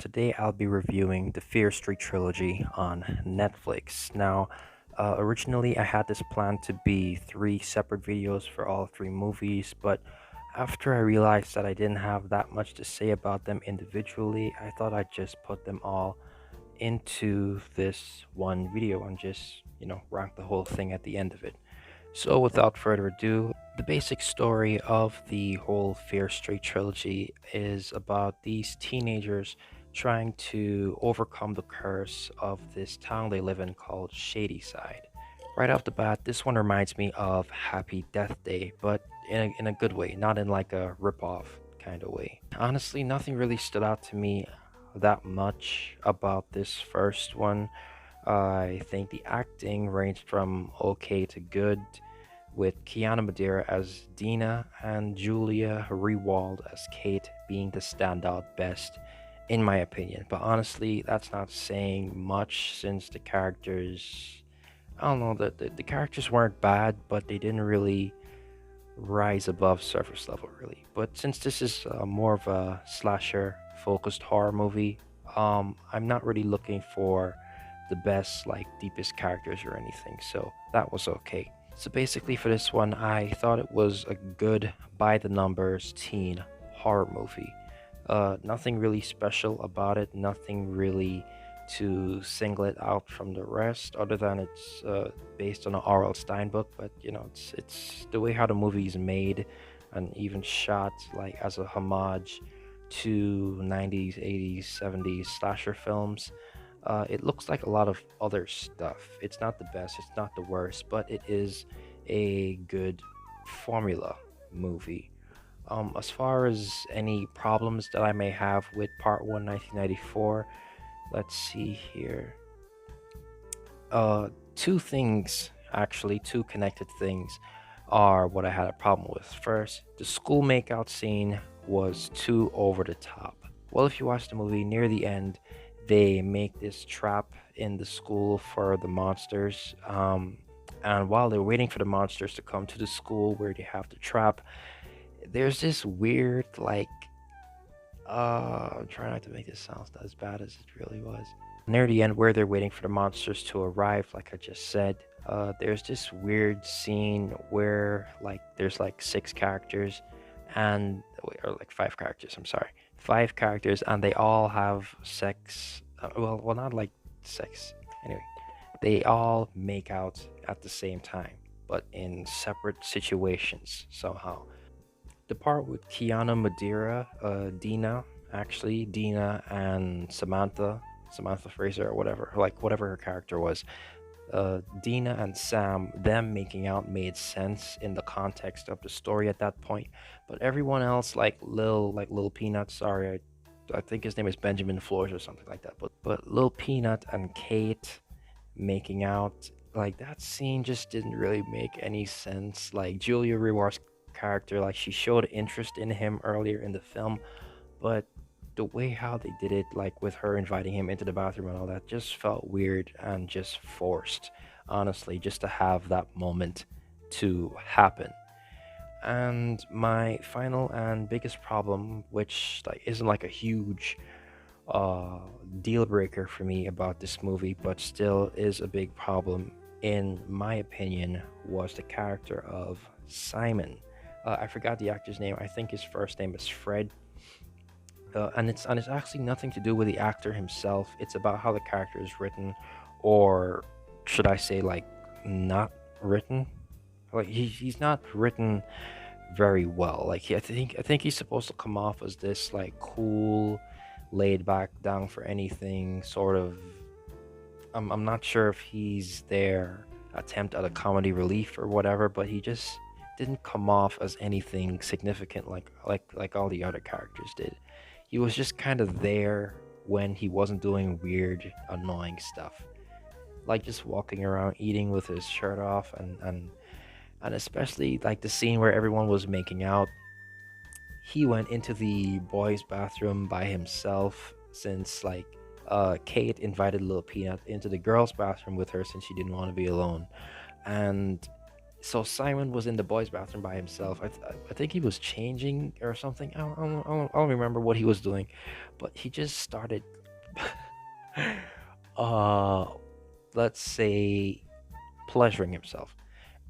Today I'll be reviewing the Fear Street Trilogy on Netflix. Now, originally I had this plan to be three separate videos for all three movies, but after I realized that I didn't have that much to say about them individually, I thought I'd just put them all into this one video and just, rank the whole thing at the end of it. So, without further ado, the basic story of the whole Fear Street trilogy is about these teenagers trying to overcome the curse of this town they live in called Shady Side. Right off the bat, this one reminds me of Happy Death Day, but in a good way, not in like a ripoff kind of way. Honestly, nothing really stood out to me that much about this first one. I think the acting ranged from okay to good, with Kiana Madeira as Dina and Julia Rewald as Kate being the standout best, in my opinion. But honestly, that's not saying much since the characters. I don't know, the characters weren't bad, but they didn't really rise above surface level, really. But since this is more of a slasher focused horror movie, I'm not really looking for the best, like, deepest characters or anything, so that was okay. So basically, for this one, I thought it was a good by the numbers teen horror movie. Nothing really special about it, nothing really to single it out from the rest, other than it's based on an R.L. Stein book. But it's the way how the movie is made, and even shot like as a homage to 90s, 80s, 70s slasher films. It looks like a lot of other stuff. It's not the best, it's not the worst, but it is a good formula movie. As far as any problems that I may have with Part 1 1994, let's see here. Two things, actually, two connected things, are what I had a problem with. First, the school makeout scene was too over the top. Well, if you watch the movie, near the end, they make this trap in the school for the monsters. And while they're waiting for the monsters to come to the school where they have the trap, there's this weird, like, I'm trying not to make this sound as bad as it really was. Near the end, where they're waiting for the monsters to arrive, like I just said, there's this weird scene where, like, there's like six characters, and or like five characters. I'm sorry, five characters, and they all have sex. Well, not like sex. Anyway, they all make out at the same time, but in separate situations somehow. The part with Kiana Madeira, Dina and Samantha Fraser or whatever, like whatever her character was, Dina and Sam, them making out made sense in the context of the story at that point. But everyone else, like Lil Peanut, sorry, I think his name is Benjamin Flores or something like that. But Lil Peanut and Kate making out, like, that scene just didn't really make any sense. Like, Julia Reward's character, like, she showed interest in him earlier in the film, but the way how they did it, like with her inviting him into the bathroom and all that, just felt weird and just forced, honestly, just to have that moment to happen. And my final and biggest problem, which like isn't like a huge uh deal breaker for me about this movie, but still is a big problem in my opinion, was the character of Simon. I forgot the actor's name. I think his first name is Fred, and it's actually nothing to do with the actor himself. It's about how the character is written, or should I say, like, not written. Like, he's not written very well. Like, I think he's supposed to come off as this, like, cool, laid back, down for anything sort of. I'm not sure if he's their attempt at a comedy relief or whatever, but he just didn't come off as anything significant like all the other characters did. He was just kind of there when he wasn't doing weird, annoying stuff, like just walking around eating with his shirt off, and especially like the scene where everyone was making out. He went into the boys' bathroom by himself, since like Kate invited Little Peanut into the girls' bathroom with her since she didn't want to be alone. And So Simon was in the boys' bathroom by himself. I think he was changing or something. I don't remember what he was doing, but he just started, uh, let's say, pleasuring himself,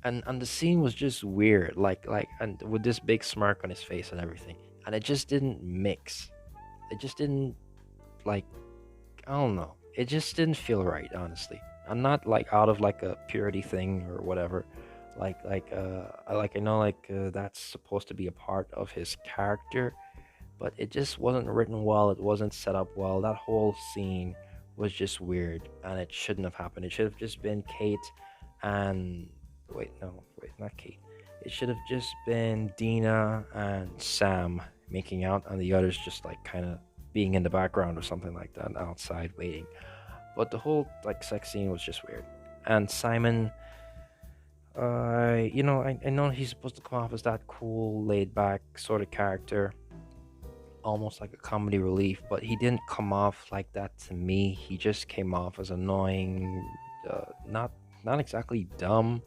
and the scene was just weird, and with this big smirk on his face and everything, and it just didn't mix. It just didn't like I don't know. It just didn't feel right, honestly. I'm not like out of like a purity thing or whatever. I know that's supposed to be a part of his character, but it just wasn't written well. It wasn't set up well. That whole scene was just weird, and it shouldn't have happened. It should have just been Kate and wait, no, wait, not Kate. It should have just been Dina and Sam making out, and the others just like kind of being in the background or something like that outside waiting. But the whole like sex scene was just weird. And Simon, I know he's supposed to come off as that cool, laid back sort of character, almost like a comedy relief, but he didn't come off like that to me. He just came off as annoying, not exactly dumb,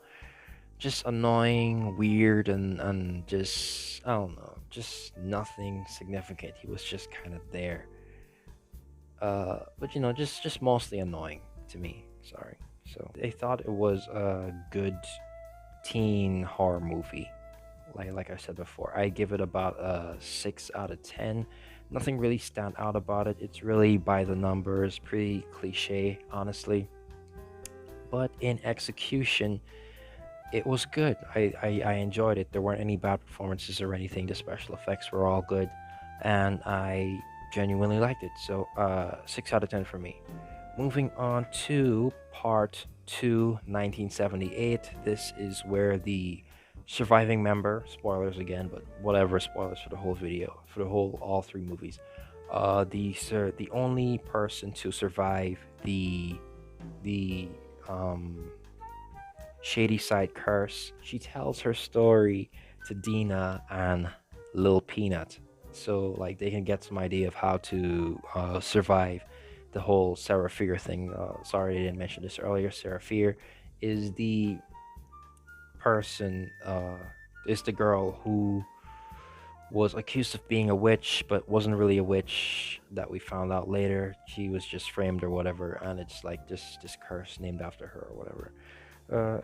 just annoying, weird, and just I don't know, just nothing significant. He was just kind of there, but just mostly annoying to me. Sorry. So I thought it was a good teen horror movie. Like I said before, I give it about a 6 out of 10. Nothing really stand out about it. It's really by the numbers, pretty cliche, honestly. But in execution, it was good. I enjoyed it. There weren't any bad performances or anything. The special effects were all good, and I genuinely liked it. So 6 out of 10 for me. Moving on to part 2, 1978. This is where the surviving member, spoilers again, but whatever, spoilers for the whole video, for the whole all three movies. The only person to survive the Shady Side curse. She tells her story to Dina and Lil Peanut, so like they can get some idea of how to survive the whole Sarah Fear thing. Sorry I didn't mention this earlier. Sarah Fear is the person, is the girl who was accused of being a witch, but wasn't really a witch. That we found out later. She was just framed or whatever, and it's like this curse named after her or whatever.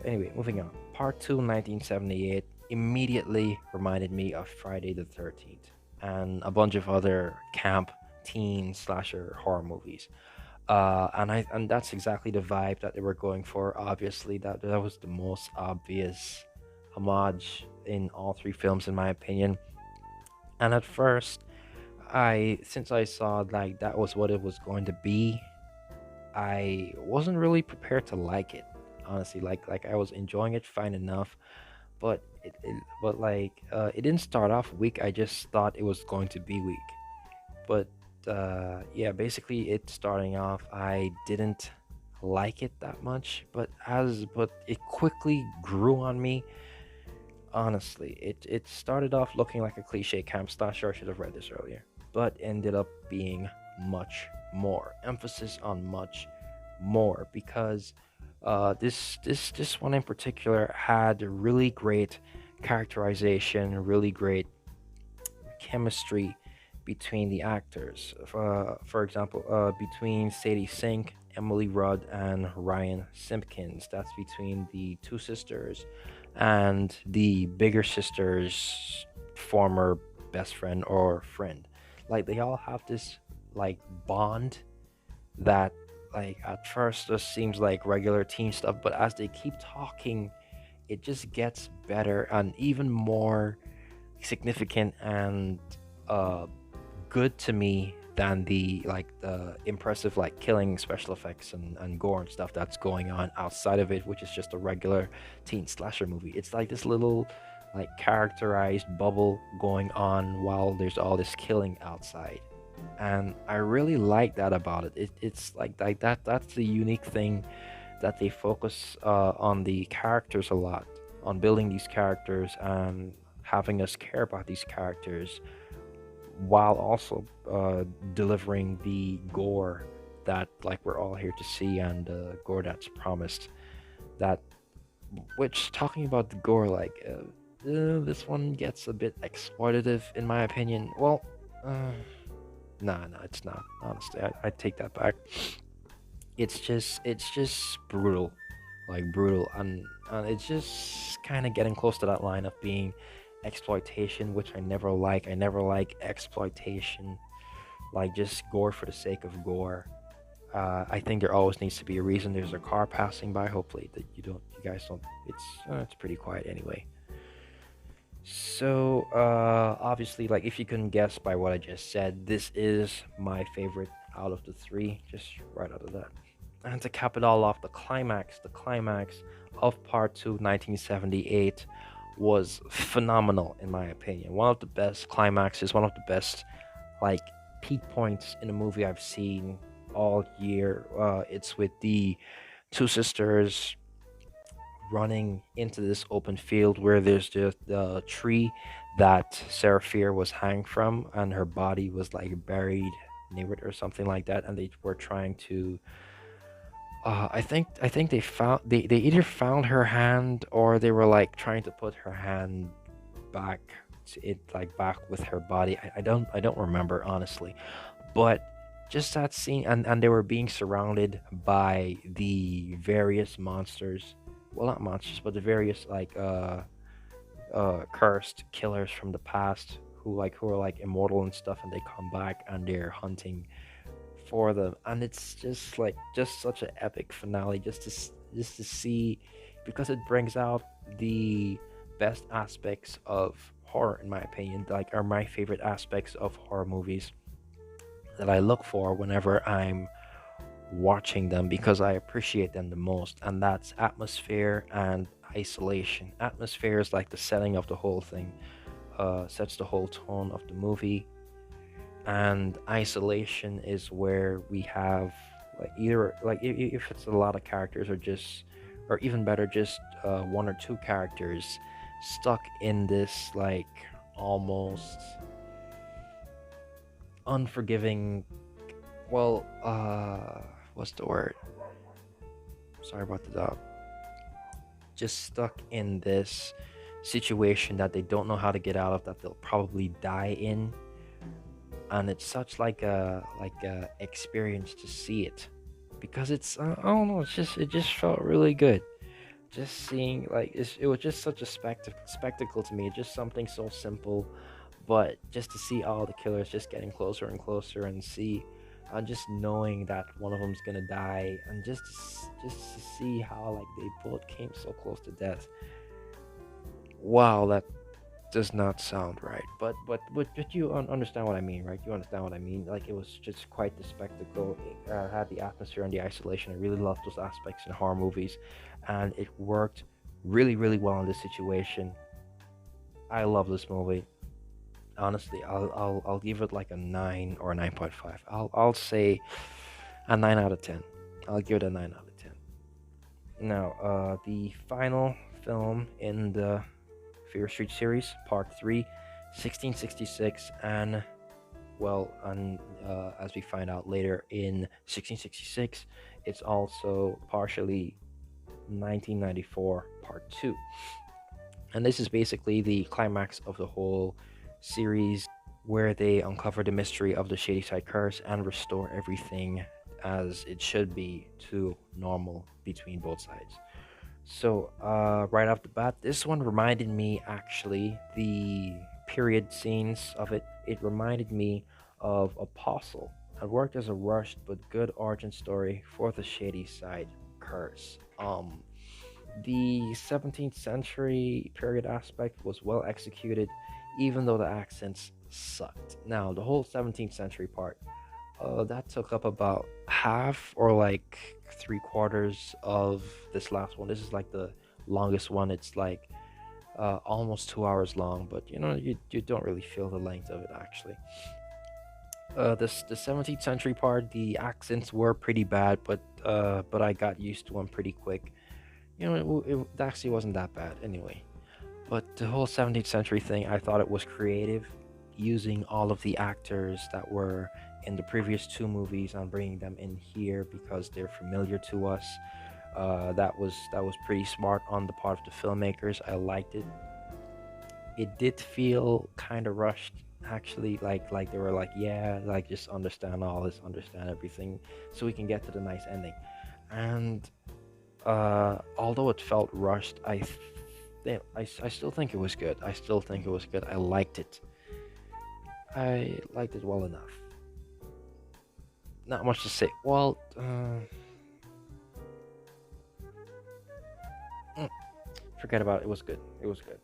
Anyway, moving on. Part 2, 1978, immediately reminded me of Friday the 13th and a bunch of other camp teen slasher horror movies. And that's exactly the vibe that they were going for. Obviously, that was the most obvious homage in all three films, in my opinion. And at first, since I saw like that was what it was going to be, I wasn't really prepared to like it. Honestly, like I was enjoying it fine enough, but it didn't start off weak. I just thought it was going to be weak. But yeah, basically it starting off, I didn't like it that much, but it quickly grew on me. Honestly, it started off looking like a cliche camp slasher. I should have read this earlier, but ended up being much more. Emphasis on much more, because this one in particular had really great characterization, really great chemistry between the actors. For example, between Sadie Sink, Emily Rudd, and Ryan Simpkins. That's between the two sisters and the bigger sister's former best friend or friend. Like they all have this like bond that like at first just seems like regular teen stuff, but as they keep talking, it just gets better and even more significant and uh good to me than the impressive like killing special effects and gore and stuff that's going on outside of it, which is just a regular teen slasher movie. It's like this little like characterized bubble going on while there's all this killing outside, and I really like that about it. It's like that's the unique thing, that they focus on the characters a lot, on building these characters and having us care about these characters, while also delivering the gore that like we're all here to see, and gore that's promised. That which talking about the gore, this one gets a bit exploitative in my opinion. Well, uh, nah, nah, it's not. Honestly, I take that back. It's just brutal, like brutal, and it's just kind of getting close to that line of being exploitation, which I never like. I never like exploitation, like just gore for the sake of gore. I think there always needs to be a reason. There's a car passing by. Hopefully that you guys don't. It's pretty quiet anyway. So obviously, like if you couldn't guess by what I just said, this is my favorite out of the three. Just right out of that. And to cap it all off, the climax of part two, 1978, was phenomenal in my opinion. One of the best climaxes, one of the best like peak points in a movie I've seen all year. It's with the two sisters running into this open field where there's just the tree that Sarah Fear was hanged from, and her body was like buried near it or something like that, and they were trying to. I think they either found her hand or they were like trying to put her hand back back with her body. I don't remember honestly, but just that scene, and they were being surrounded by the various monsters, well not monsters but the various cursed killers from the past who are like immortal and stuff, and they come back and they're hunting for them, and it's just like just such an epic finale just to see, because it brings out the best aspects of horror in my opinion, like are my favorite aspects of horror movies that I look for whenever I'm watching them, because I appreciate them the most, and that's atmosphere and isolation. Atmosphere is like the setting of the whole thing, sets the whole tone of the movie, and isolation is where we have like either like if it's a lot of characters or just, or even better, just one or two characters stuck in this like almost unforgiving, well, what's the word, sorry about the dog, just stuck in this situation that they don't know how to get out of, that they'll probably die in, and it's such like a experience to see it, because it's I don't know, it just felt really good, just seeing like it was just such a spectacle to me, just something so simple, but just to see all the killers just getting closer and closer, and see, and just knowing that one of them's gonna die, and just to see how like they both came so close to death. Wow, that does not sound right. But you understand what I mean, right? You understand what I mean. Like it was just quite the spectacle. It had the atmosphere and the isolation. I really loved those aspects in horror movies, and it worked really well in this situation. I love this movie. Honestly, I'll give it like a 9 or a 9.5. I'll say a 9 out of 10. I'll give it a 9 out of 10. Now, the final film in the Fear Street series, Part 3, 1666, and well, and as we find out later in 1666, it's also partially 1994 Part 2. And this is basically the climax of the whole series, where they uncover the mystery of the Shady Side curse and restore everything as it should be to normal between both sides. So, right off the bat, this one reminded me actually, the period scenes of it. It reminded me of Apostle. It worked as a rushed but good origin story for the Shady Side curse. The 17th century period aspect was well executed, even though the accents sucked. Now, the whole 17th century part, that took up about half or like three quarters of this last one. This is like the longest one. It's like almost 2 hours long, but you don't really feel the length of it actually. This the 17th century part, the accents were pretty bad, but I got used to them pretty quick. It actually wasn't that bad anyway. But the whole 17th century thing, I thought it was creative, using all of the actors that were in the previous two movies and bringing them in here because they're familiar to us. That was pretty smart on the part of the filmmakers. I liked it. It did feel kind of rushed, actually. Like they were like, yeah, like just understand all this, understand everything, so we can get to the nice ending. And although it felt rushed, I still think it was good. I still think it was good. I liked it. I liked it well enough. Not much to say. Well, mm, forget about it. It was good. It was good.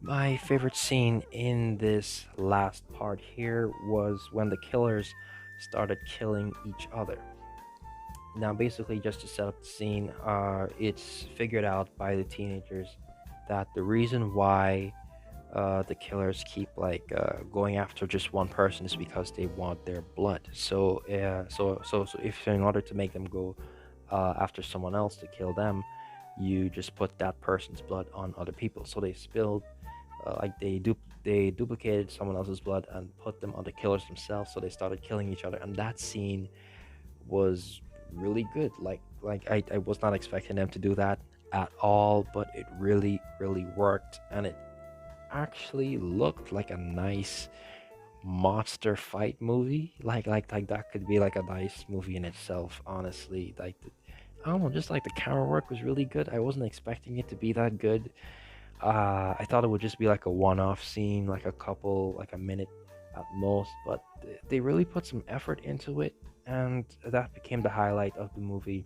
My favorite scene in this last part here was when the killers started killing each other. Now, basically, just to set up the scene, it's figured out by the teenagers that the reason why the killers keep going after just one person is because they want their blood. So if in order to make them go after someone else to kill them, you just put that person's blood on other people. So they spilled, they duplicated someone else's blood and put them on the killers themselves. So they started killing each other, and that scene was really good. I was not expecting them to do that at all, but it really worked, and it actually looked like a nice monster fight movie. Like that could be like a nice movie in itself, honestly. I don't know, just like the camera work was really good. I wasn't expecting it to be that good. I thought it would just be like a one-off scene, like a couple, like a minute at most, but they really put some effort into it, and that became the highlight of the movie,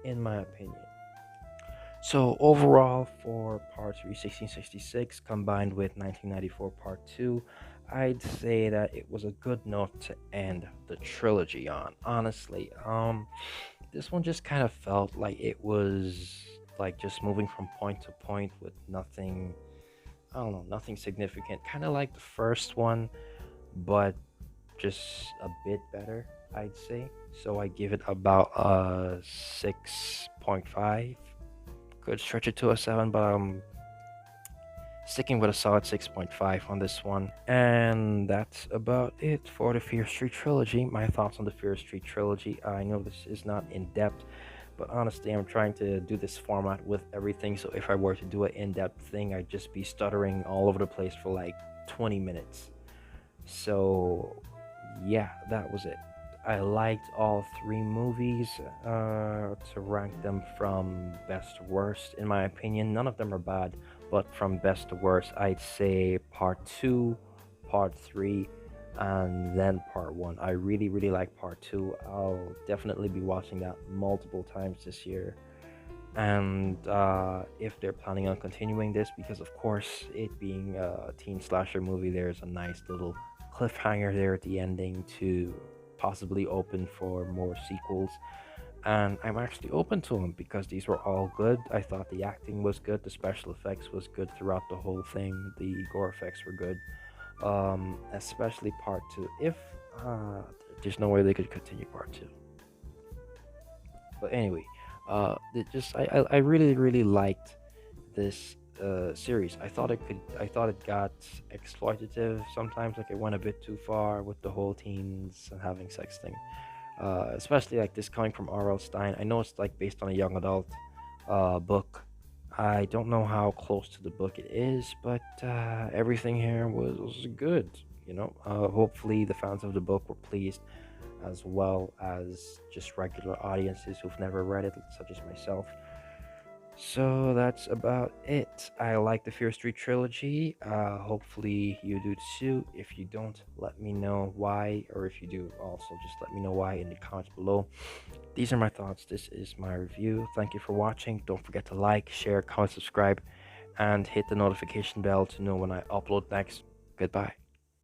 in my opinion. So overall, for Part 3 1666 combined with 1994 Part 2, I'd say that it was a good note to end the trilogy on. Honestly, this one just kind of felt like it was like just moving from point to point with nothing. I don't know, nothing significant. Kind of like the first one, but just a bit better, I'd say. So I give it about a 6.5. Could stretch it to a 7, but I'm sticking with a solid 6.5 on this one. And that's about it for the Fear Street trilogy. My thoughts on the Fear Street trilogy. I know this is not in depth, but honestly, I'm trying to do this format with everything. So if I were to do an in depth thing, I'd just be stuttering all over the place for like 20 minutes. So, yeah, that was it. I liked all three movies. To rank them from best to worst, in my opinion, none of them are bad, but from best to worst, I'd say part two, part three, and then part one. I really like part two. I'll definitely be watching that multiple times this year. And if they're planning on continuing this, because of course, it being a teen slasher movie, there's a nice little cliffhanger there at the ending to possibly open for more sequels. And I'm actually open to them because these were all good. I thought the acting was good, the special effects was good throughout the whole thing, the gore effects were good, especially part two. If there's no way they could continue part two, but anyway, it just I really liked this series. I thought it got exploitative sometimes, like it went a bit too far with the whole teens and having sex thing. Especially like this coming from R.L. Stein. I know it's like based on a young adult book. I don't know how close to the book it is, but everything here was good. Hopefully the fans of the book were pleased, as well as just regular audiences who've never read it, such as myself. So that's about it. I like the Fear Street trilogy. Hopefully you do too. If you don't, let me know why, or if you do, also just let me know why in the comments below. These are my thoughts. This is my review. Thank you for watching. Don't forget to like, share, comment, subscribe, and hit the notification bell to know when I upload next. Goodbye.